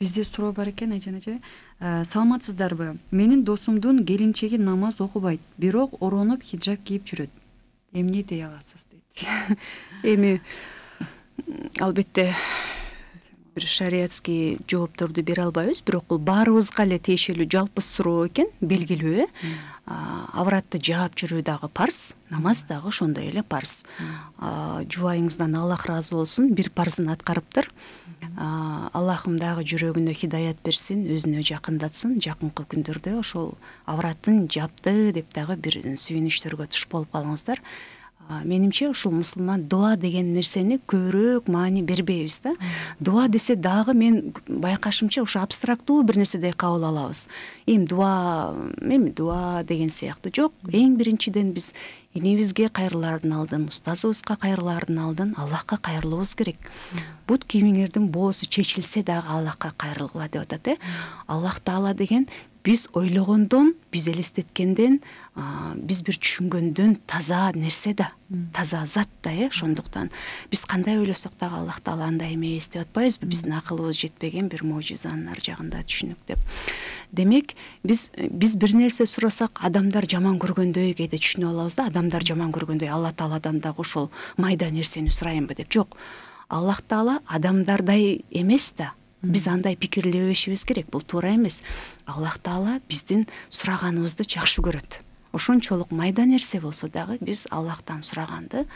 Бизде суроо бар экен, Айжан эже. Саламатсыздарбы? Менин досумдун келинчеги намаз окубайт, бирок оронуп хиджаб кийип жүрөт. Эмне дей аласыз дейт. Эми албетте бир шариатский жоопторду бере албайбыз, бирок бул баарыбызга эле тиешелүү жалпы суроо экен, белгилүү. Авратты жаап жүрүү дагы парз, намаз дагы ошондой эле парз. Жубайыңыздан Аллах ыраазы болсун, бир парзын аткарыптыр. Аллахым дагы жүрөгүнө хидаят берсин, өзүнө жакындатсын. Жакынкы күндөрдө ошол авратын жапты деп дагы бир сүйүнүчтөргө туш болуп калыңыздар. Менимче ушул мусулман дуа деген нерсени көбүрөөк маани бербейбиз да. Дуа десе дагы мен байкашымча ушу абстрактуу бир нерседей кабыл алабыз. Дуа деген сыяктуу жок. Эң биринчиден биз энебизге кайрылаардын алдын, устазыбызга кайрылаардын алдын Аллахка кайрылуубуз керек. Бут кийимиңердин боосу чечилсе дагы Аллахка кайрылгыла деп атат. Аллах Таала деген биз ойлогондон, биз элестеткенден, биз бир түшүнгөндөн таза нерсе да, таза зат да, ошондуктан биз кандай ойлосок дагы Аллах Таала андай эмес деп атпайбызбы? Биздин акылыбыз жетпеген бир можизанын ар жагында түшүнүк деп. Демек, биз бир нерсе сурасак, адамдар жаман көргөндөй кээде түшүнүп алабыз да, адамдар жаман көргөндөй Алла Тааладан дагы ошол майда нерсени сурайынбы деп. Жок. Аллах Таала адамдардай эмес да. Биз андай пикирлебешибиз керек, бул туура эмес. Аллах Таала биздин сураганыбызды жакшы көрөт. Ошончолук майда нерсе болсо дагы биз Аллахтан сураганды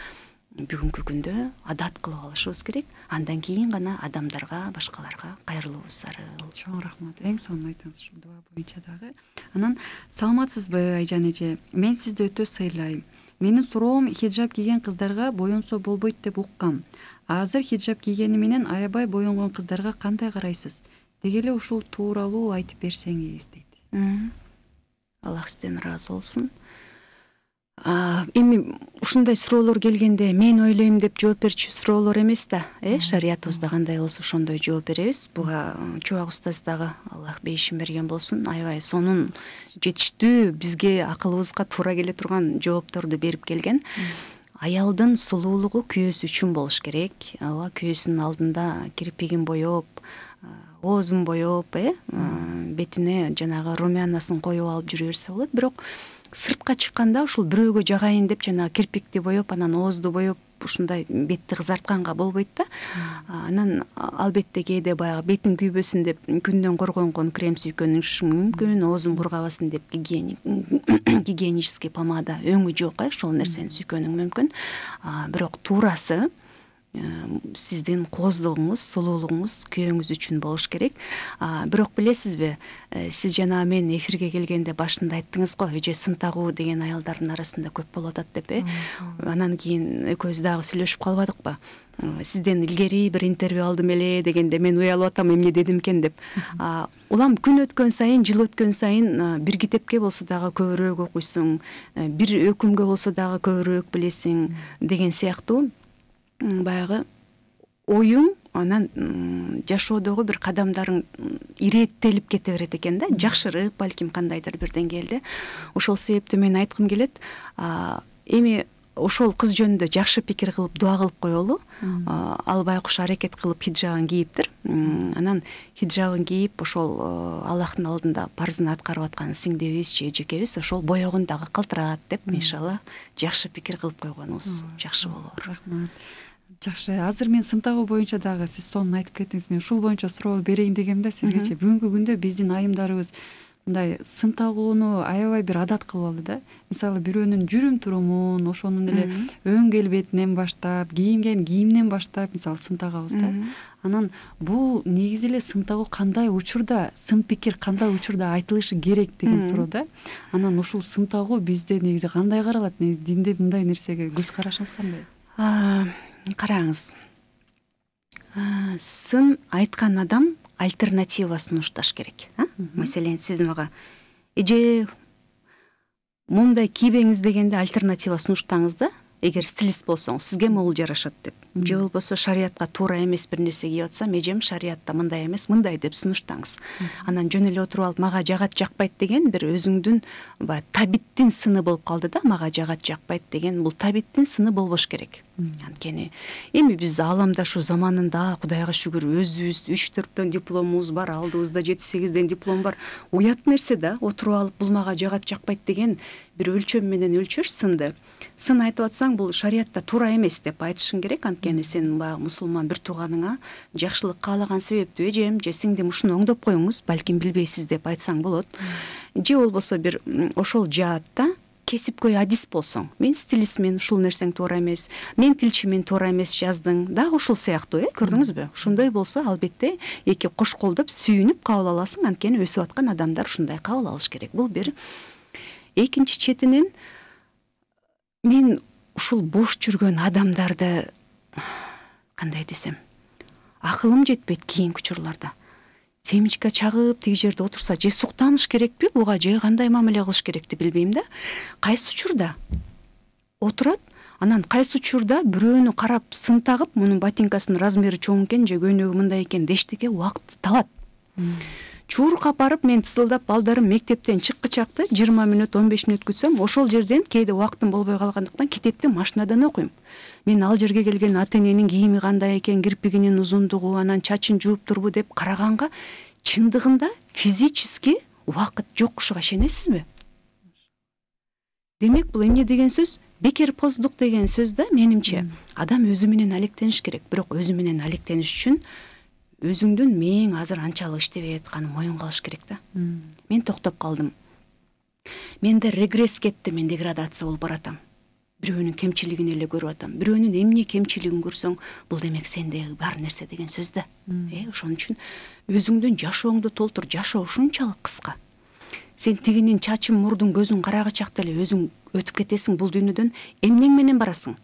бүгүнкү күндө адат кылып алышыбыз керек. Андан кийин гана адамдарга, башкаларга кайрылуубуз зарыл. Чоң рахмат. Эң сонун айттыңыз ушул дуа боюнча дагы. Анан саламатсызбы, Айжан эже? Мен сизди өтө сыйлайм. Менин суроом хиджаб кийген кыздарга боюнсо болбойт деп уккам. Азыр хиджаб кийгени менен аябай боюнгон кыздарга кандай карайсыз? Деги эле ушул тууралуу айтып берсеңиз дейт. Аллах сизден ыраазы болсун. Эми ушундай суроолор келгенде мен ойлойм деп жооп берчү суроолор эмес да, шариятыбызда кандай болсо ошондой жооп беребиз. Буга Чубак устаз дагы Аллах бейишин берген болсун, аябай сонун жетиштүү бизге акылыбызга туура келе турган жоопторду берип келген. Аялдын сулуулугу күйөөсү үчүн болуш керек. Күйөөсүнүн алдында кирпигин боеп, оозун боеп, бетине жанагы румянасын коюп алып жүрө берсе болот. Бирок сыртка чыкканда ушул бирөөгө жагайын деп жанагы кирпикти боеп, анан оозду боеп, ушундай бетти кызартканга болбойт да. Анан албетте кээде баягы бетин күйбөсүн деп күндөн коргонгон крем сүйкөнүш мүмкүн, оозун бургабасын деп гигиенический помада өңү жок, ошол нерсени сүйкөнүң мүмкүн. Бирок туурасы сиздин кооздугуңуз, сулуулугуңуз күйөөңүз үчүн болуш керек. Бирок билесизби, сиз жана мен эфирге келгенде башында айттыңыз го, эже сын тагуу деген аялдардын арасында көп болуп атат деп. Анан кийин экөөбүз дагы сүйлөшүп калбадыкпы? Сизден илгери бир интервью алдым эле дегенде мен уялып атам, эмне дедим экен деп. Улам күн өткөн сайын, жыл өткөн сайын бир китепке болсо дагы көбүрөөк окуйсуң, бир өкүмгө болсо дагы көбүрөөк билесиң деген сыяктуу баягы оюң, анан жашоодогу бир кадамдарың ирээттелип кете берет экен да, жакшырып, балким кандайдыр бир деңгээлде. Ошол себептен мен айткым келет, эми ошол кыз жөнүндө жакшы пикир кылып дуа кылып коелу. Ал байкуш аракет кылып хиджабын кийиптир. Анан хиджабын кийип ошол Аллахтын алдында парзын аткарып аткан сиңдибиз же эжекебиз ошол боёгун дагы калтырат деп, иншалла жакшы пикир кылып койгонубуз жакшы болор. Рахмат. Жакшы. Азыр мен сын тагуу боюнча дагы сиз сонун айтып кеттиңиз. Мен ушул боюнча суроо берейин дегем да сизгечи. Бүгүнкү күндө биздин айымдарыбыз мындай сын тагууну аябай бир адат кылып алды да. Мисалы бирөөнүн жүрүм турумун, ошонун эле өң келбетинен баштап, кийинген кийиминен баштап, мисалы сын тагабыз да. Анан бул негизи эле сын тагуу кандай учурда, сын пикир кандай учурда айтылышы керек деген суроо да. Анан ушул сын тагуу бизде негизи кандай каралат? Негизи динде мындай нерсеге көз карашыңыз кандай? Караңыз. Сын айткан адам альтернатива сунушташ керек. Маселен, сиз мага эже мындай кийбеңиз дегенде альтернатива сунуштаңыз да, эгер стилист болсоңуз, сизге могул жарашат деп. же болбосо шариятка туура эмес бир нерсе кийип атсам, эжем шариятта мындай эмес, мындай деп сунуштаңыз. Анан жөн эле отуруп алып мага жагат жакпайт деген бир өзүңдүн табиттин сыны болуп калды да, мага жагат жакпайт деген бул табиттин сыны болбош керек. Анткени эми биз ааламдашу заманында Кудайга шүгүр өзүбүз 3-4төн дипломубуз бар, алдыбызда 7-8ден диплом бар. Уят нерсе да, отуруп алып бул мага жагат жакпайт деген бир өлчөм менен өлчөш сынды. Сын айтып атсаң, бул шариятта туура эмес деп айтышың керек. Анткени сен баягы мусулман бир тууганыңа жакшылык каалаган себептүү эжем же сиңдим ушуну оңдоп коюңуз, балким билбейсиз деп айтсаң болот. Же болбосо бир ошол жаатта кесипкөй адис болсоң, мен стилистмин, ушул нерсең туура эмес, мен тилчимин, туура эмес жаздың, дагы ушул сыяктуу, көрдүңүзбү? Ошондой болсо, албетте, эки кош колдоп сүйүнүп кабыл аласың, анткени өсүп аткан адамдар ушундай кабыл алыш керек. Бул бир. Экинчи четинен, мен ушул бош жүргөн адамдарды кандай десем, акылым жетпейт кийинки учурларда. Семечка чагып тиги жерде отурса, же суктаныш керекпи, буга же кандай мамиле кылыш керекти билбейм да. Кайсы учурда отурат, анан кайсы учурда бирөөнү карап сын тагып, мунун ботинкасынын размери чоң экен же көйнөгү мындай экен дештеге убакыт табат. Чуркап барып мен тызылдап балдарым мектептен чыккычакты 20 мүнөт 15 мүнөт күтсөм, ошол жерден кээде убактым болбой калгандыктан китепти машинадан окуйм. Мен ал жерге келген ата-эненин кийими кандай экен, кирпигинин узундугу, анан чачын жууп турбу деп караганга чындыгында физически убакыт жок ушуга ишенесизби? Демек, бул эмне деген сөз? Бекерпоздук деген сөз да, менимче. Адам өзү менен алектениш керек, бирок өзү менен алектениш үчүн өзүңдүн мээң азыр анчалык иштебей атканын моюнга алыш керек да. Мен токтоп калдым. Менде регресс кетти, мен деградация болуп баратам. Бирөөнүн кемчилигин эле көрүп атам. Бирөөнүн эмне кемчилигин көрсөң, бул демек сендеги бар нерсе деген сөз да. Ошон үчүн өзүңдүн жашооңду толтур. Жашоо ушунчалык кыска. Сен тигинин чачын, мурдун, көзүн карагычакта эле өзүң өтүп кетесиң бул дүйнөдөн. Эмнең менен барасың?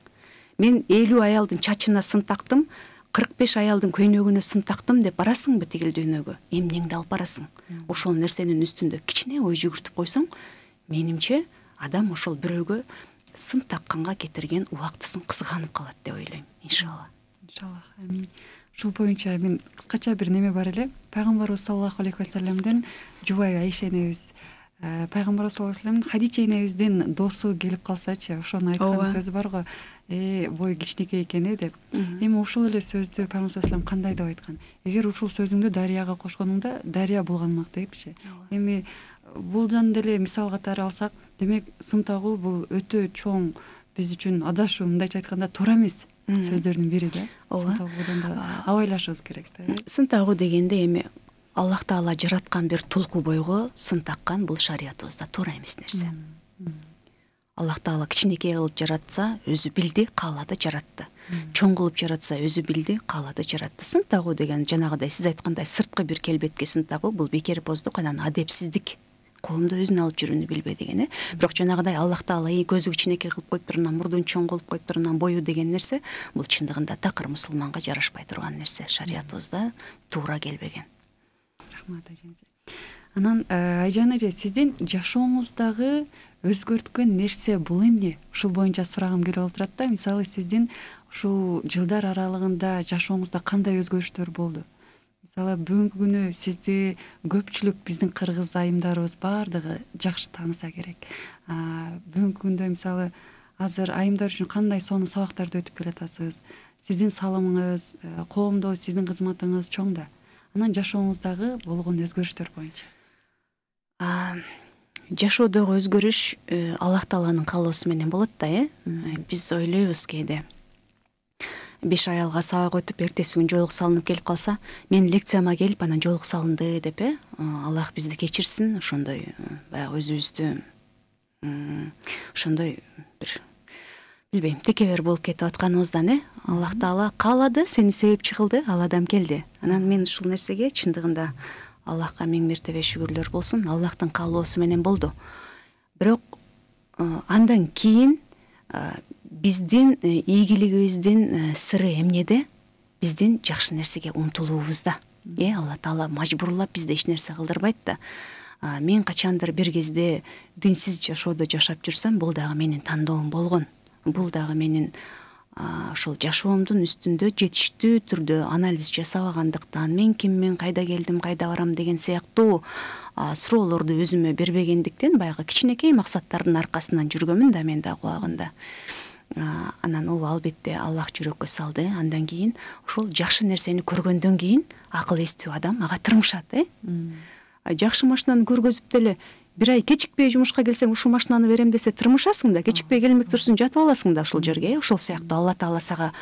Мен 50 аялдын чачына сын тактым, 45 аялдын көйнөгүнө сын тактым деп барасыңбы тигил дүйнөгө? Эмнеңди алып барасың? Ошол нерсенин үстүндө кичине ой жүгүртүп койсоң, менимче адам ошол бирөөгө сын такканга кетирген убактысын кызганып калат деп ойлойм. Иншалла. Иншалла. Амин. Ушул боюнча мен кыскача бир неме бар эле. Пайгамбарыбыз саллаллаху алейхи вассаламдын жубайы Айша энебиз, пайгамбарыбыз саллаллаху алейхи вассаламдын Хадича энебиздин досу келип калсачы, ошону айткан сөзү бар го. Бой кичинекей экен деп. Эми ушул эле сөздү пайгамбар саллаллаху алейхи вассалам кандай деп айткан? Эгер ушул сөзүңдү дарыяга кошконуңда, дарыя булганмак депчи. Эми бул жан деле мисал катары алсак, демек сын тагуу бул өтө чоң биз үчүн адашуу, мындайча айтканда туура эмес сөздөрдүн бири да. Сын тагуудан да абайлашыбыз керек да. Сын тагуу дегенде эми Аллах Таала жараткан бир тулку бойго сын таккан бул шариятыбызда туура эмес нерсе. Аллах Таала кичинекей кылып жаратса, өзү билди, каалады, жаратты. Чоң кылып жаратса, өзү билди, каалады, жаратты. Сын тагуу деген жанагыдай сиз айткандай сырткы бир келбетке сын тагуу, бул бекерпоздук, анан адепсиздик. Коомдо өзүн алып жүрүүнү билбей деген. Бирок жанагыдай Аллах Таала көзү кичинекей кылып коюп турган, мурдун чоң кылып коюп турган, бою деген нерсе, бул чындыгында такыр мусулманга жарашпай турган нерсе. Шариятыбызда туура келбеген. Рахмат ажеже. Анан Айжан эже, сиздин жашооңуздагы өзгөрткөн нерсе бул эмне? Ушул боюнча сурагым келип отурат да. Мисалы, сиздин ушул жылдар аралыгында жашооңузда кандай өзгөрүштөр болду? Мисалы, бүгүнкү күнү сизди көпчүлүк биздин кыргыз айымдарыбыз баардыгы жакшы тааныса керек. Бүгүнкү күндө мисалы, азыр айымдар үчүн кандай сонун сабактарды өтүп келатасыз? Сиздин салымыңыз, коомдо сиздин кызматыңыз чоң да. Анан жашооңуздагы болгон өзгөрүштөр боюнча. Жашоодогу өзгөрүш Аллах Тааланын каалоосу менен болот да, Биз ойлойбуз кээде. 5 аялга сабак өтүп, эртеси күн жоолук салынып келип калса, мен лекцияма келип анан жоолук салынды деп, Аллах бизди кечирсин, ошондой баягы өзүбүздү ошондой бир билбейм, текебер болуп кетип атканыбыздан, Аллах Таала каалады, сени себепчи кылды, ал адам келди. Анан мен ушул нерсеге чындыгында Аллахка миң мертебе шүгүрлөр болсун, Аллахтын каалоосу менен болду. Бирок андан кийин биздин ийгилигибиздин сыры эмнеде? Биздин жакшы нерсеге умтулуубузда. Алла Таала мажбурлап бизди эч нерсе кылдырбайт да. Мен качандыр бир кезде динсиз жашоодо жашап жүрсөм, бул дагы менин тандоом болгон. Бул дагы менин ошол жашоомдун үстүндө жетиштүү түрдө анализ жасабагандыктан мен киммин, кайда келдим, кайда барам деген сыяктуу суроолорду өзүмө бербегендиктен баягы кичинекей максаттардын аркасынан жүргөмүн да мен дагы убагында. Анан ооба албетте Аллах жүрөккө салды. Андан кийин ошол жакшы нерсени көргөндөн кийин акыл эстүү адам ага тырмышат. Жакшы машинаны көргөзүп деле бир ай кечикпей жумушка келсең ушул машинаны берем десе тырмышасың да, кечикпей келмек турсун жатып аласың да ушул жерге. Ошол сыяктуу Алла Таала сага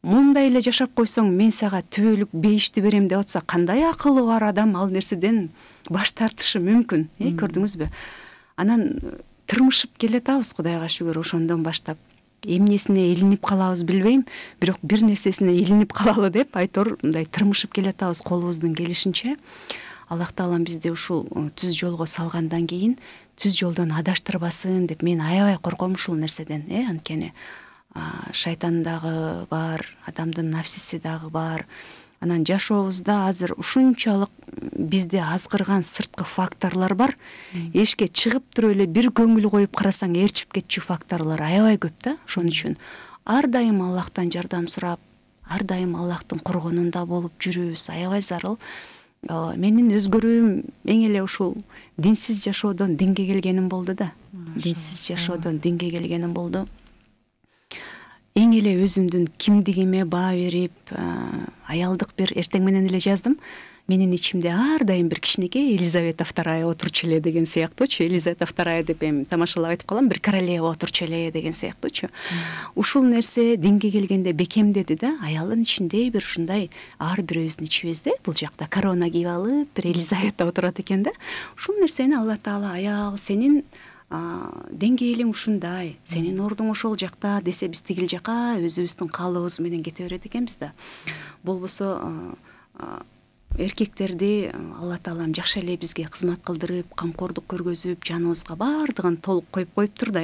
мындай эле жашап койсоң мен сага түбөлүк бейишти берем деп атса, кандай акылы бар адам ал нерседен баш тартышы мүмкүн, көрдүңүзбү? Анан тырмышып келатабыз, Кудайга шүгүр, ошондон баштап. Эмнесине илинип калабыз билбейм, бирок бир нерсесине илинип калалы деп айтор мындай тырмышып келатабыз колубуздун келишинче. Аллах Таалам бизди ушул түз жолго салгандан кийин түз жолдон адаштырбасын деп мен аябай корком ушул нерседен. Анткени шайтан дагы бар, адамдын нафсиси дагы бар. Анан жашообузда азыр ушунчалык бизди азгырган сырткы факторлор бар. Эшикке чыгып туруп эле бир көңүл коюп карасаң ээрчип кетчү факторлор аябай көп да. Ошон үчүн ар дайым Аллахтан жардам сурап, ар дайым Аллахтын коргонунда болуп жүрүүбүз аябай зарыл. Менин өзгөрүүм эң эле ушул динсиз жашоодон динге келгеним болду да. Динсиз жашоодон динге келгеним болду. Эң эле өзүмдүн кимдигиме баа берип, аялдык бир эртең менен эле жаздым. Менин ичимде ар дайым бир кичинекей Елизавета II отурчу эле деген сыяктуучу. Елизавета II деп эми тамашалап айтып калам, бир королева отурчу эле деген сыяктуучу. Ушул нерсе динге келгенде бекемдеди да. Аялдын ичинде бир ушундай ар бирөөбүздүн ичибизде бул жакта корона кийип алып, бир Елизавета отурат экен да. Ушул нерсени Алла Таала аял сенин деңгээлиң ушундай, сенин ордуң ошол жакта десе, биз тигил жака өзүбүздүн каалообуз менен кете берет экенбиз да. Болбосо эркектерди Алла Таалам жакшы эле бизге кызмат кылдырып, камкордук көргөзүп, жаныбызга баардыгын толук коюп коюптур да.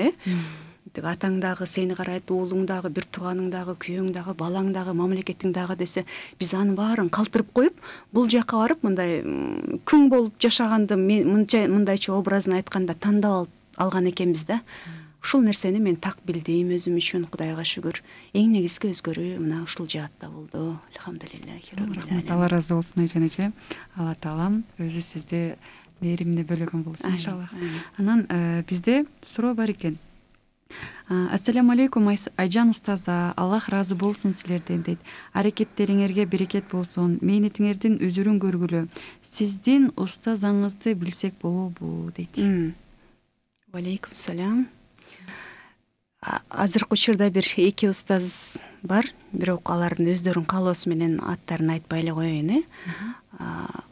Атаң дагы сени карайт, уулуң дагы, бир тууганың дагы, күйөөң дагы, балаң дагы, мамлекетиң дагы десе, биз анын баарын калтырып коюп, бул жака барып мындай күң болуп жашаганды мындайча образын айтканда тандап алган экенбиз да. Ушул нерсени мен так билдим өзүм үчүн, Кудайга шүгүр. Эң негизги өзгөрүү мына ушул жаатта болду. Алхамдулилlah. Алла разы болсун айжанычы. Алла Таалам өзү сизди мээримине бөлөгөн болсун иншаллах. Анан бизде суроо бар экен. Ассаламу алейкум Айжан устаза, Аллах разы болсун силерден дейт. Аракеттериңерге берекет болсун. Мээнетиңердин үзүрүн көргүлө. Сиздин устазаңызды билсек болобу дейт. Алейкум салам. Азыркы учурда бир эки устаз бар, бирок алардын өздөрүнүн каалоосу менен аттарын айтпай эле коеюн.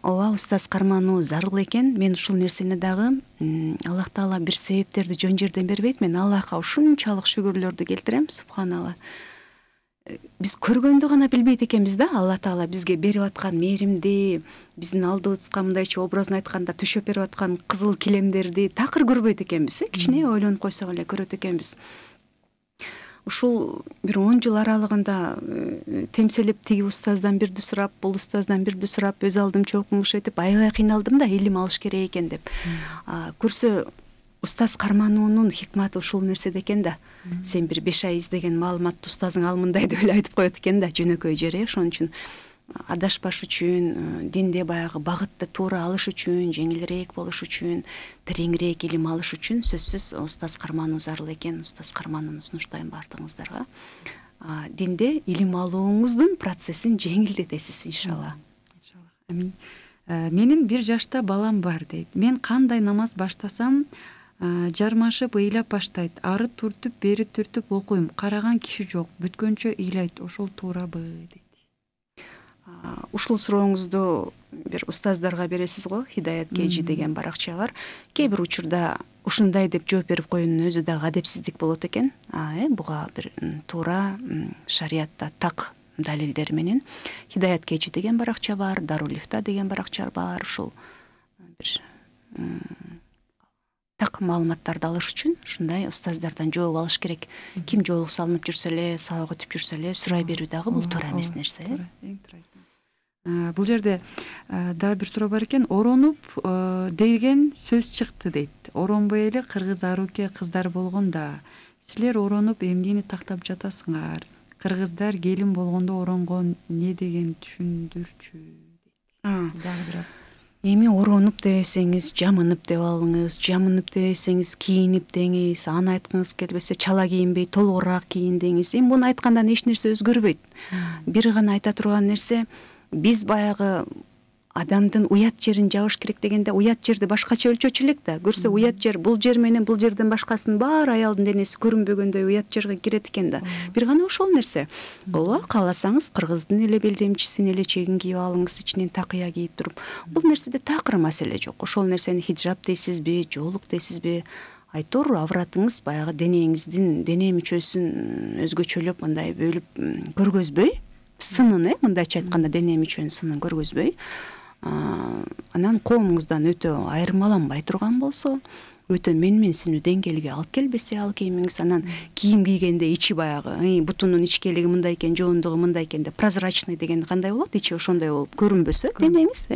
Ооба, устаз кармануу зарыл экен. Мен ушул нерсени дагы Аллах Таала бир себептерди жөн жерден бербейт. Мен Аллахка ушунчалык шүгүрлөрдү келтирем, субханалла. Биз көргөндү гана билбейт экенбиз да. Алла Таала бизге берип аткан мээримди, биздин алдыбызга мындайча образын айтканда төшөп берип аткан кызыл килемдерди такыр көрбөйт экенбиз. Кичине ойлонуп койсок эле көрөт экенбиз. Ушул бир 10 жыл аралыгында темселеп тиги устаздан бирди сурап, бул устаздан бирди сурап, өз алдымча окумуш этип аябай кыйналдым да, илим алыш керек экен деп. Көрсө устаз кармануунун хикматы ушул нерседе экен да. Сен бир 5 ай издеген маалыматты устазың алмындай деп эле айтып коет экен да, жөнөкөй жери. Ошон үчүн адашпаш үчүн, динде баягы багытты туура алыш үчүн, жеңилирээк болуш үчүн, тереңирээк илим алыш үчүн сөзсүз устаз кармануу зарыл экен. Устаз карманууну сунуштайм баардыгыңыздарга. Динде илим алууңуздун процессин жеңилдетесиз иншалла. Амин. Менин 1 жашта балам бар дейт. Мен кандай намаз баштасам, жармашып ыйлап баштайт. Ары түртүп, бери түртүп окуйм. Караган киши жок. Бүткөнчө ыйлайт. Ошол туурабы дейт. Ушул сурооңузду бир устаздарга бересиз го. Хидаят Кежи деген баракча бар. Кээ бир учурда ушундай деп жооп берип коюунун өзү дагы адепсиздик болот экен. Буга бир туура шариатта так далилдер менен Хидаят Кежи деген баракча бар, Дарулифта деген баракча бар. Ушул бир так маалыматтарды алыш үчүн ушундай устаздардан жооп алыш керек. Ким жоолук салынып жүрсө эле, сабак өтүп жүрсө эле сурай берүү дагы бул туура эмес нерсе. Бул жерде дагы бир суроо бар экен. Оронуп деген сөз чыкты дейт. Оронбой эле кыргыз аруке кыздар болгон да. Силер оронуп эмнени тактап жатасыңар? кыргыздар келин болгондо оронгон не деген түшүндүрчү дагы бир аз. Эми оронуп дебесеңиз жамынып деп алыңыз, жамынып дебесеңиз кийинип деңиз, аны айткыңыз келбесе чала кийинбей толугураак кийин деңиз. Эми буну айткандан эч нерсе өзгөрбөйт. Бир гана айта турган нерсе, биз баягы адамдын уят жерин жабыш керек дегенде, уят жерди башкача өлчөчү элек да. Көрсө уят жер бул жер менен бул жерден башкасынын баары аялдын денеси көрүнбөгөндөй уят жерге кирет экен да. Бир гана ошол нерсе. Ооба, кааласаңыз кыргыздын эле белдемчисин, элечегин кийип алыңыз, ичинен такыя кийип туруп. Бул нерседе такыр маселе жок. Ошол нерсени хиджаб дейсизби, жоолук дейсизби, айтор авратыңыз баягы денеңиздин дене мүчөсүн өзгөчөлөп мындай бөлүп көргөзбөй, сынын, мындайча айтканда дене мүчөнүн сынын көргөзбөй, анан коомуңуздан өтө айырмаланбай турган болсо, өтө менменсинүү деңгээлге алып келбесе ал кийимиңиз, анан кийим кийгенде ичи баягы бутунун ичкелиги мындай экен, жоондугу мындай экен деп прозрачный деген кандай болот, ичи ошондой болуп көрүнбөсө денеңиз,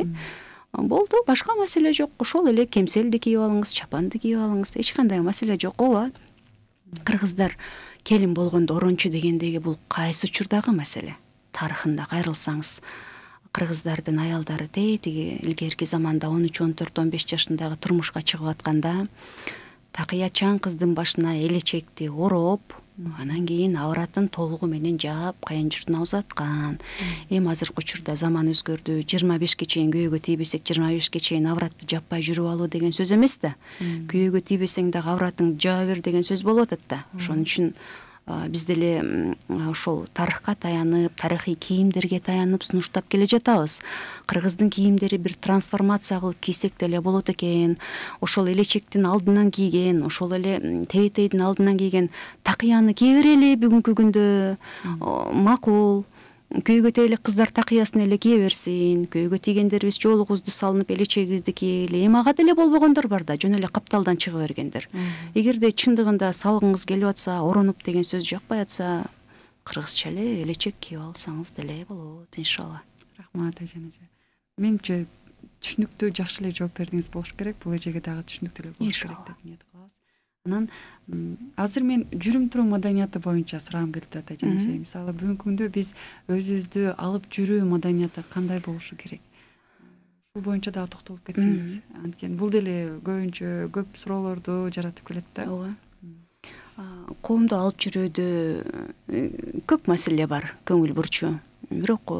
болду, башка маселе жок. Ошол эле кемселди кийип алыңыз, чапанды кийип алыңыз, эч кандай маселе жок. Ооба, кыргыздар келин болгондо орончу дегендеги бул кайсы учурдагы маселе? Тарыхында кайрылсаңыз, кыргыздардын аялдары тетиги илгерки заманда 13, 14, 15 жашындагы турмушка чыгып атканда такыячан кыздын башына элечекти ороп, анан кийин авратын толугу менен жаап кайын журтуна узаткан. Эми азыркы учурда заман өзгөрдү. 25ке чейин күйөөгө тийбесек, 25ке чейин авратты жаппай жүрүп алуу деген сөз эмес да. Күйөөгө тийбесең дагы авратыңды жаба бер деген сөз болуп атат да. Ошон үчүн биз деле ошол тарыхка таянып, тарыхый кийимдерге таянып сунуштап келе жатабыз. Кыргыздын кийимдери бир трансформация кылып кийсек деле болот экен. Ошол элечектин алдынан кийген, ошол эле тебетейдин алдынан кийген такыяны кие берели бүгүнкү күндө. Макул. Күйөөгө тийгеле кыздар такыясын эле кие берсин. Күйөөгө тийгендерибиз жоолугубузду салынып элечегибизди кийели. Эми ага деле болбогондор бар да, жөн эле капталдан чыга бергендер. Эгерде чындыгында салгыңыз келип атса, оронуп деген сөз жакпай атса, кыргызча эле элечек кийип алсаңыз деле болот, иншалла. Рахмат Айжан эже. Менимче түшүнүктүү жакшы эле жооп бердиңиз болуш керек. Бул эжеге дагы түшүнүктүү болуш керек деп ниет кылабыз. Анан азыр мен жүрүм турум маданияты боюнча сурагым келип атат Айжан эже. Мисалы бүгүнкү күндө биз өзүбүздү алып жүрүү маданияты кандай болушу керек? Бул боюнча дагы токтолуп кетсеңиз. Анткени бул деле көбүнчө көп суроолорду жаратып келет да. Ооба. Коомду алып жүрүүдө көп маселе бар, көңүл бурчу. Бирок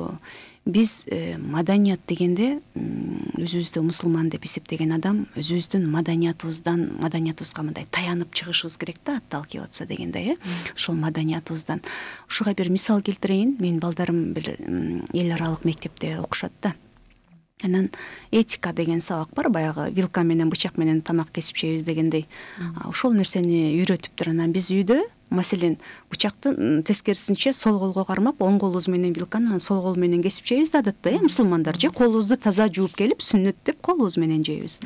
биз маданият дегенде өзүбүздү мусулман деп эсептеген адам өзүбүздүн маданиятыбызга мындай таянып чыгышыбыз керек да, аттал кийип атса дегенде, ошол маданиятыбыздан. Ушуга бир мисал келтирейин. Менин балдарым бир эл аралык мектепте окушат да. Анан этика деген сабак бар, баягы вилка менен бычак менен тамак кесип жейбиз дегендей. Ошол нерсени үйрөтүптүр. Анан биз үйдө маселен бычакты тескерисинче сол колго кармап, оң колубуз менен вилканы анан сол кол менен кесип жейбиз да, адатта мусулмандар же колубузду таза жууп келип сүннөт деп колубуз менен жейбиз.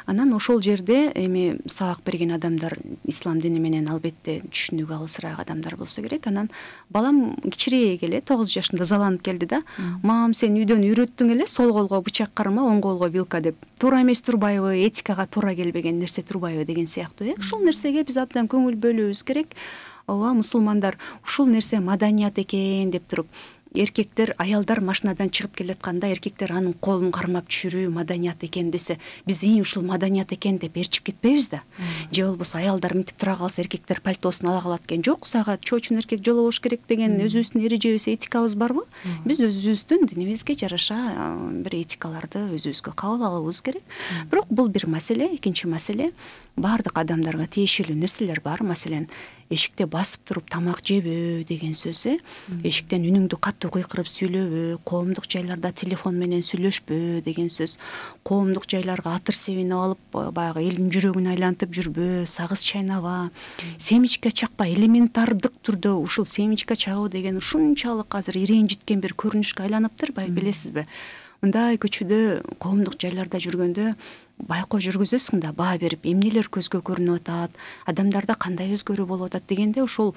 Анан ошол жерде эми сабак берген адамдар ислам дини менен албетте түшүнүгү алысыраак адамдар болсо керек. Анан балам кичирээк эле 9 жашында заланып келди да. Мам, сен үйдөн үйрөттүң эле сол колго бычак карма, оң колго вилка деп. Туура эмес турбайбы? Этикага туура келбеген нерсе турбайбы деген сыяктуу. Ушул нерсеге биз абдан көңүл бөлүүбүз керек. Ооба, мусулмандар ушул нерсе маданият экен деп туруп, эркектер, аялдар машинадан чыгып келатканда эркектер анын колун кармап түшүрүү маданият экен десе, биз ушул маданият экен деп ээрчип кетпейбиз да. Же болбосо аялдар мынтип тура калса эркектер пальтосун ала калат экен. Жок, сага чоочун эркек жолобош керек деген өзүбүздүн эрежебиз, этикабыз барбы? Биз өзүбүздүн динибизге жараша бир этикаларды өзүбүзгө кабыл алуубуз керек. Бирок бул бир маселе. Экинчи маселе, баардык адамдарга тиешелүү нерселер бар. Маселен, эшикте басып туруп тамак жебөө деген сөз. Эшиктен үнүңдү катуу кыйкырып сүйлөбөө, коомдук жайларда телефон менен сүйлөшпөө деген сөз. Коомдук жайларга атыр себинип алып, баягы элдин жүрөгүн айлантып жүрбөө, сагыз чайнаба, семечко чакпа. Элементардык түрдө ушул семечко чагуу деген ушунчалык азыр ирэнжиткен бир көрүнүшкө айланыптыр, билесизби? Мындай көчүдө, коомдук жайларда жүргөндө байкоо жүргүзөсүң да, баа берип, эмнелер көзгө көрүнүп атат, адамдарда кандай өзгөрүү болуп атат дегенде ошол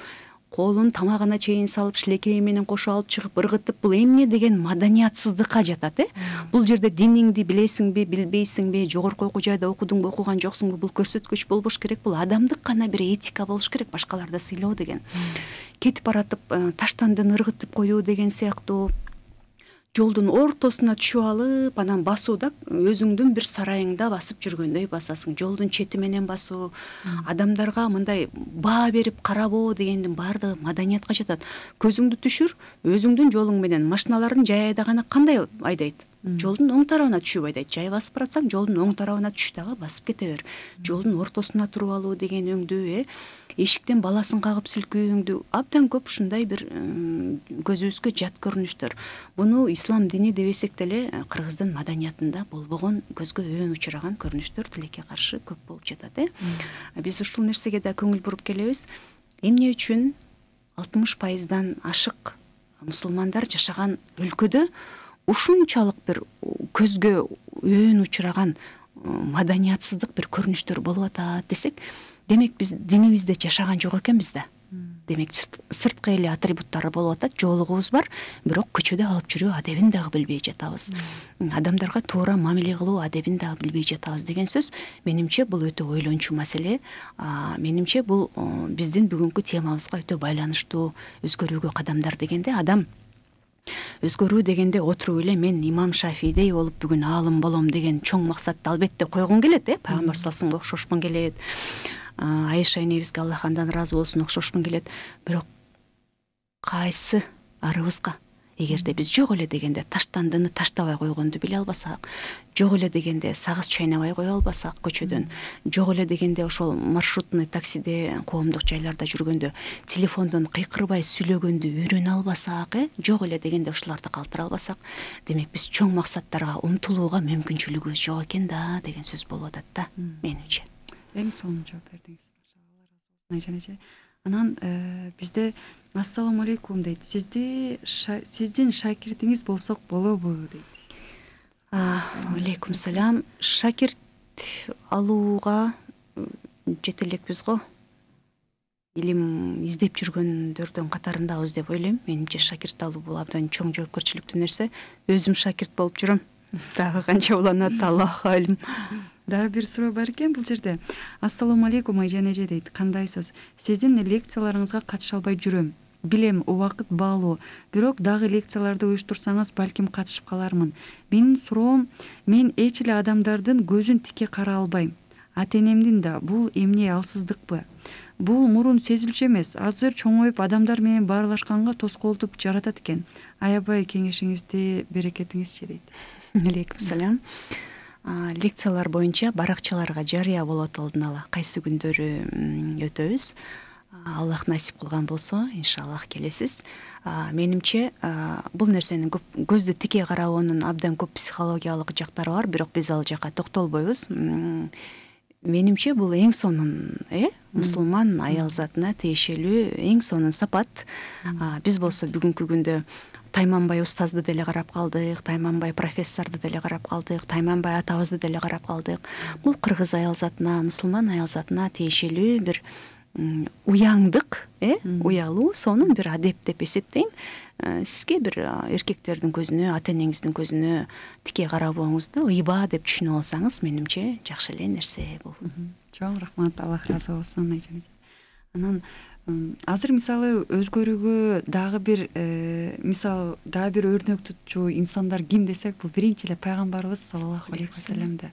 колун тамагына чейин салып шилекейи менен кошо алып чыгып ыргытып, бул эмне деген маданиятсыздыкка жатат. Бул жерде диниңди билесиңби, билбейсиңби, жогорку окуу жайда окудуңбу, окуган жоксуңбу, бул көрсөткүч болбош керек. Бул адамдык гана бир этика болуш керек, башкаларды сыйлоо деген. Кетип баратып таштандын ыргытып коюу деген сыяктуу, жолдун ортосуна түшүп алып, анан басууда өзүңдүн бир сарайыңда басып жүргөндөй басасың. Жолдун чети менен басуу, адамдарга мындай баа берип карабоо дегендин баардыгы маданиятка жатат. Көзүңдү түшүр, өзүңдүн жолуң менен. Машиналардын жай айдаганы кандай айдайт? Жолдун оң тарабына түшүп айдайт. Жай басып баратсаң, жолдун оң тарабына түш дагы басып кете бер. Жолдун ортосуна туруп алуу деген өңдүү, эшиктен баласын кагып силкүүңдү абдан көп ушундай бир көзүбүзгө жат көрүнүштөр. Буну ислам дини дебесек деле кыргыздын маданиятында болбогон, көзгө өөн учураган көрүнүштөр тилекке каршы көп болуп жатат. Биз ушул нерсеге да көңүл буруп келебиз. Эмне үчүн 60%дан ашык мусулмандар жашаган өлкөдө ушунчалык бир көзгө өөн учураган маданиятсыздык бир көрүнүштөр болуп атат десек, демек биз динибизде жашаган жок экенбиз да. Демек сырткы эле атрибуттары болуп атат, жоолугубуз бар, бирок көчөдө алып жүрүү адебин дагы билбей жатабыз. Адамдарга туура мамиле кылуу адебин дагы билбей жатабыз деген сөз. Менимче бул өтө ойлончу маселе. Менимче бул биздин бүгүнкү темабызга өтө байланыштуу. Өзгөрүүгө кадамдар дегенде, адам өзгөрүү дегенде отуруп эле мен имам Шафийдей болуп бүгүн аалым болом деген чоң максатты албетте койгон келет, пайгамбар саллаллаху алейхи вассаламга окшошкун келет. Айша энебизге Аллах андан ыраазы болсун окшошкун келет. Бирок кайсы арыбызга, эгерде биз жок эле дегенде таштандыны таштабай койгонду биле албасак, жок эле дегенде сагыз чайнабай кое албасак көчөдөн, жок эле дегенде ошол маршрутный таксиде, коомдук жайларда жүргөндө телефондон кыйкырбай сүйлөгөндү үйрөнө албасак, жок эле дегенде ушуларды калтыра албасак, демек биз чоң максаттарга умтулууга мүмкүнчүлүгүбүз жок экен да деген сөз болуп атат да, менимче. Эң сонун жооп бердиңиз. Айжан эже. Анан бизде ассаламу алейкум дейт. Сиздин шакиртиңиз болсок болобу дейт. Алейкум салам. Шакирт алууга жете элекпиз го. Илим издеп жүргөндөрдүн катарындабыз деп ойлойм. Менимче шакирт алуу бул абдан чоң жоопкерчиликтүү нерсе. Өзүм шакирт болуп жүрөм. Дагы канча уланат, Аллах алим. Дагы бир суроо бар экен бул жерде. Ассаламу алейкум Айжан эже дейт. Кандайсыз? Сиздин лекцияларыңызга катыша албай жүрөм. Билем, убакыт баалуу. Бирок дагы лекцияларды уюштурсаңыз, балким катышып калармын. Менин суроом, мен эч эле адамдардын көзүн тике кара албайм. Ата-энемдин да бул эмне алсыздыкпы? Бул мурун сезилчү эмес. Азыр чоңоюп адамдар менен баарлашканга тоскоолдуп жаратат экен. Аябай кеңешиңизди берекетиңизчи дейт. Алейкум салам. Лекциялар боюнча баракчаларга жарыя болот алдын ала. Кайсы күндөрү өтөбүз. Аллах насип кылган болсо, иншаллах келесиз. Менимче бул нерсенин көздү тике карабоонун абдан көп психологиялык жактары бар, бирок биз ал жакка токтолбойбуз. Менимче бул эң сонун, мусулман аял затына тиешелүү эң сонун сапат. Биз болсо бүгүнкү күндө Тайманбай устазды деле карап калдык, Тайманбай профессорду деле карап калдык, Тайманбай атабызды деле карап калдык. Бул кыргыз аял затына, мусулман аял затына тиешелүү бир уяңдык, уялуу, сонун бир адеп деп эсептейм. Сизге бир эркектердин көзүнө, ата-энеңиздин көзүнө тике карабооңузду ыйба деп түшүнүп алсаңыз, менимче жакшы эле нерсе бул. Чоң рахмат, Аллах ыраазы болсун Айжан эже. Анан азыр мисалы өзгөрүүгө дагы бир өрнөк тутчу инсандар ким десек, бул биринчи эле пайгамбарыбыз саллаллаху алейхи вассаламда.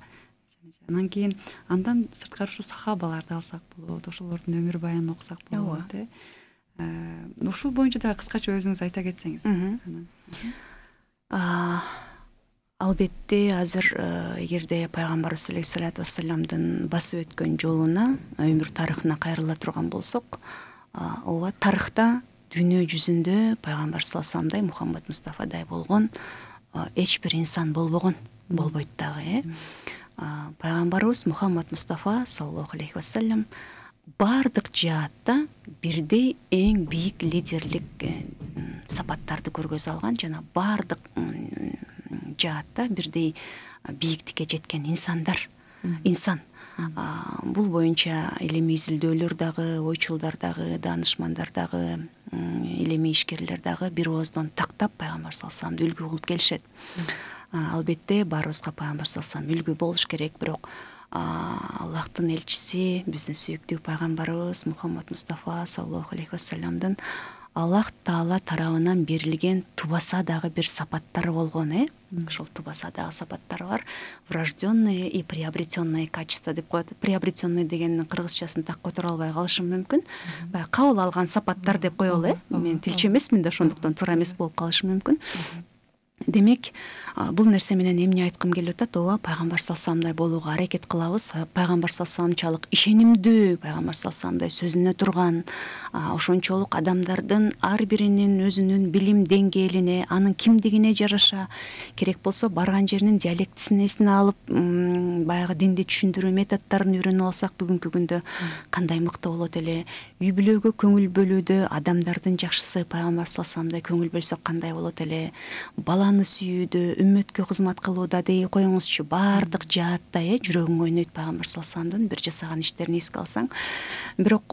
Анан кийин андан сырткары ушу сахабаларды алсак болот, ошолордун өмүр баянын окусак болот. Ушул боюнча дагы кыскача өзүңүз айта кетсеңиз. Албетте азыр эгерде пайгамбарыбыз алейхиссалату вассаламдын басып өткөн жолуна, өмүр тарыхына кайрыла турган болсок, ооба тарыхта дүйнө жүзүндө пайгамбар саллаллаху алейхи вассаламдай, Мухаммад Мустафадай болгон эч бир инсан болбогон, болбойт дагы. Пайгамбарыбыз Мухаммад Мустафа саллаллаху алейхи вассалам бардык жаатта бирдей эң бийик лидерлик сапаттарды көргөзө алган, жана бардык жаатта бирдей бийиктикке жеткен инсан. Бул боюнча илимий изилдөөлөр дагы, ойчулдар дагы, даанышмандар дагы, илимий ишкерлер дагы бир ооздон тактап пайгамбар саллаллаху алейхи вассаламды үлгү кылып келишет. Албетте баарыбызга пайгамбар саллаллаху алейхи вассалам үлгү болуш керек, бирок Аллахтын элчиси, биздин сүйүктүү пайгамбарыбыз Мухаммад Мустафа саллаллаху алейхи вассаламдын Аллах Таала тарабынан берилген тубаса дагы бир сапаттары болгон, ошол тубаса дагы сапаттары бар. Врожденные и приобретенные качества деп коет. Приобретенный дегенин кыргызчасын так которо албай калышым мүмкүн. Баягы кабыл алган сапаттар деп коелу, Мен тилчи эмесмин да, ошондуктан туура эмес болуп калышы мүмкүн. Демек, бул нерсе менен эмне айткым келип атат? Ооба, пайгамбар саллаллаху алейхи вассаламдай болууга аракет кылабыз. Пайгамбар саллаллаху алейхи вассаламчалык ишенимдүү, пайгамбар саллаллаху алейхи вассаламдай сөзүнө турган, ошончолук адамдардын ар биринин өзүнүн билим деңгээлине, анын кимдигине жараша, керек болсо барган жеринин диалектисин эсине алып, баягы динди түшүндүрүү методдорун үйрөнүп алсак, бүгүнкү күндө кандай мыкты болот эле. Үй бүлөгө көңүл бөлүүдө адамдардын жакшысы пайгамбар саллаллаху алейхи вассаламдай көңүл бөлсөк кандай болот эле. Баланы сүйүүдө, үммөткө кызмат кылууда дей коюңузчу, баардык жаатта жүрөгүң ойнойт пайгамбар саллаллаху алейхи вассаламдын бир жасаган иштерин эске алсаң. Бирок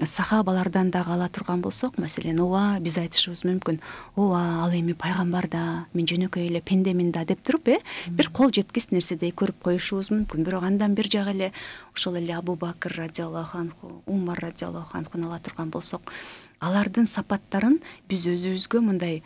сахабалардан дагы ала турган болсок, маселен, ооба, биз айтышыбыз мүмкүн. Ооба, ал эми пайгамбар да, мен жөнөкөй эле пендемин да деп туруп, бир кол жеткис нерседей көрүп коюшубуз мүмкүн. Бирок андан бир жагы эле ошол эле Абу Бакр радиаллаху анху, Умар радиаллаху анхуну ала турган болсок, алардын сапаттарын биз өзүбүзгө мындай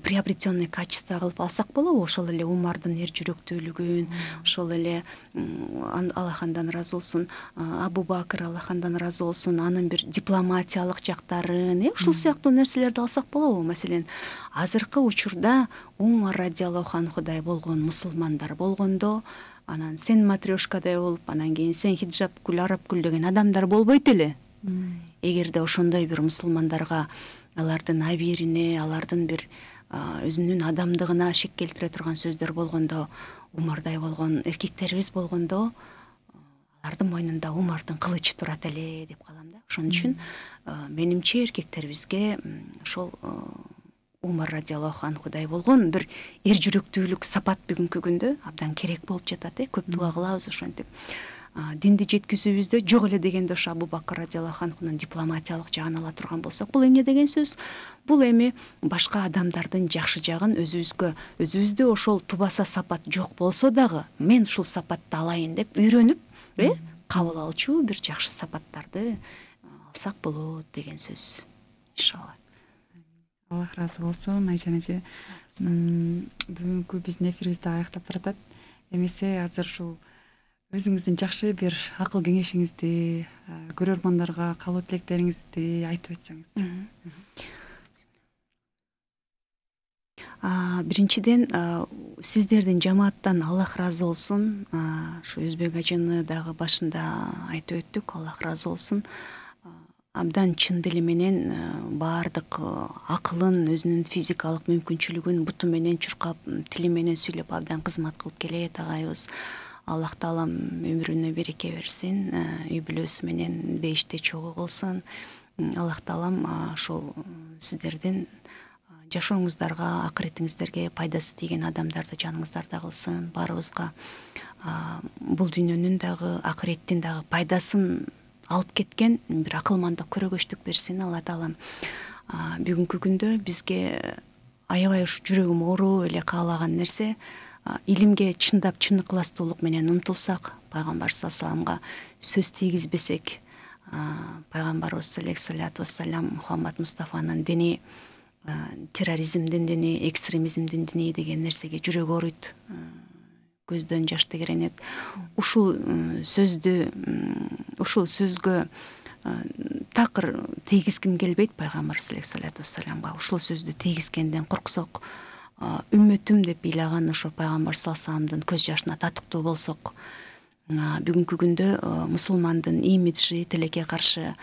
приобретенный качество кылып алсак болобу? Ошол эле Умардын эр жүрөктүүлүгүн, ошол эле Аллахандан ыраазы болсун, Абу Бакр Аллахандан ыраазы болсун, анын бир дипломатиялык жактарын, ушул сыяктуу нерселерди алсак болобу? Маселен, азыркы учурда Умар радиаллаху анхудай болгон мусулмандар болгондо, анан сен матрешкадай болуп, анан кийин сен хиджабкүл, арабкүл деген адамдар болбойт эле. Эгерде ошондой бир мусулмандарга, алардын абийирине, алардын бир өзүнүн адамдыгына шек келтире турган сөздөр болгондо, Умардай болгон эркектерибиз болгондо, алардын мойнунда Умардын кылычы турат эле деп калам да. Ошон үчүн менимче эркектерибизге ошол Умар радиаллаху анхудай болгон бир эр жүрөктүүлүк сапат бүгүнкү күндө абдан керек болуп жатат. Көп дуа кылабыз ошентип. Динди жеткизүүбүздө жок эле дегенде ошо Абу Бакр радиаллаху анхунун дипломатиялык жагын ала турган болсок, бул эмне деген сөз? Бул эми башка адамдардын жакшы жагын өзүбүздө ошол тубаса сапат жок болсо дагы, мен ушул сапатты алайын деп үйрөнүп, кабыл алчу бир жакшы сапаттарды алсак болот деген сөз. Иншалла. Аллах ыраазы болсун, Айжан эже. Бүгүнкү биздин эфирибизди аяктап баратат. Эмесе азыр ушул өзүңүздүн жакшы бир акыл кеңешиңизди, көрөрмандарга каалоо тилектериңизди айтып өтсөңүз. Биринчиден, сиздердин жамааттан Аллах ыраазы болсун. Ушу Өзбек ажыны дагы башында айтып өттүк, Аллах ыраазы болсун. Абдан чын дили менен баардык акылын, өзүнүн физикалык мүмкүнчүлүгүн буту менен чуркап, тили менен сүйлөп абдан кызмат кылып келет агайыбыз. Аллах Таалам өмүрүнө береке берсин, үй бүлөсү менен бейиште чогуу кылсын. Аллах Таалам ошол сиздердин жашооңуздарга, акыретиңиздерге пайдасы тийген адамдарды жаныңыздарда кылсын. Баарыбызга бул дүйнөнүн дагы, акыреттин дагы пайдасын алып кеткен бир акылмандык көрөгөчтүк берсин Алла Таалам. Бүгүнкү күндө бизге аябай ушу жүрөгүм ооруу эле каалаган нерсе, илимге чындап чын ыкыластуулук менен умтулсак, пайгамбар саллаллаху алейхи вассаламга сөз тийгизбесек, пайгамбарыбыз алейхиссалату вассалам Мухаммад Мустафанын дини терроризмдин дини, экстремизмдин дини деген нерсеге жүрөк ооруйт, көздөн жаш тегеренет. Ушул сөзгө такыр тийгизгим келбейт пайгамбарыбыз алейхиссалату вассаламга. Ушул сөздү тийгизгенден корксок, үммөтүм деп ыйлаган ошо пайгамбар саллаллаху алейхи вассаламдын көз жашына татыктуу болсок, бүгүнкү күндө мусулмандын имиджи тилекке каршы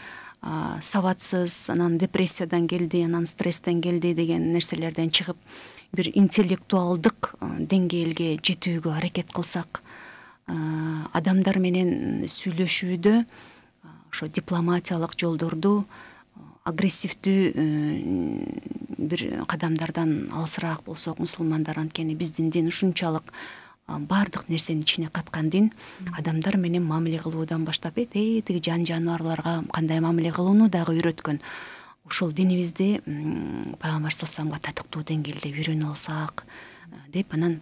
сабатсыз, анан депрессиядан келди, анан стресстен келди деген нерселерден чыгып, бир интеллектуалдык деңгээлге жетүүгө аракет кылсак, адамдар менен сүйлөшүүдө ошо дипломатиялык жолдорду, агрессивдүү бир кадамдардан алысыраак болсок, мусулмандар, анткени биздин дин ушунчалык баардык нерсени ичине каткан дин адамдар менен мамиле кылуудан баштап тиги жан жаныбарларга кандай мамиле кылууну дагы үйрөткөн. Ушул динибизди пайгамбар саллаллаху татыктуу деңгээлде үйрөнүп алсак деп, анан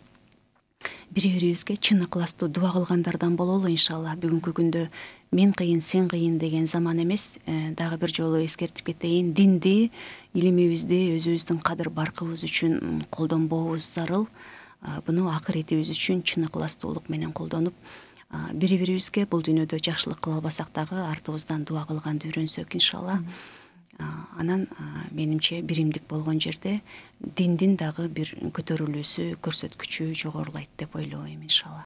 бири-бирибизге чын ыкластуу дуа кылгандардан бололу иншалла. Бүгүнкү күндө мен кыйын, сен кыйын деген заман эмес. Дагы бир жолу эскертип кетейин, динди, илимибизди өзүбүздүн кадыр баркыбыз үчүн колдонбообуз зарыл. Буну акыретибиз үчүн чын ыкластуулук менен колдонуп, бири-бирибизге бул дүйнөдө жакшылык кыла албасак дагы артыбыздан дуа кылганды үйрөнсөк иншалла. Анан менимче биримдик болгон жерде диндин дагы бир көтөрүлүүсү, көрсөткүчү жогорулайт деп ойлойм иншалла.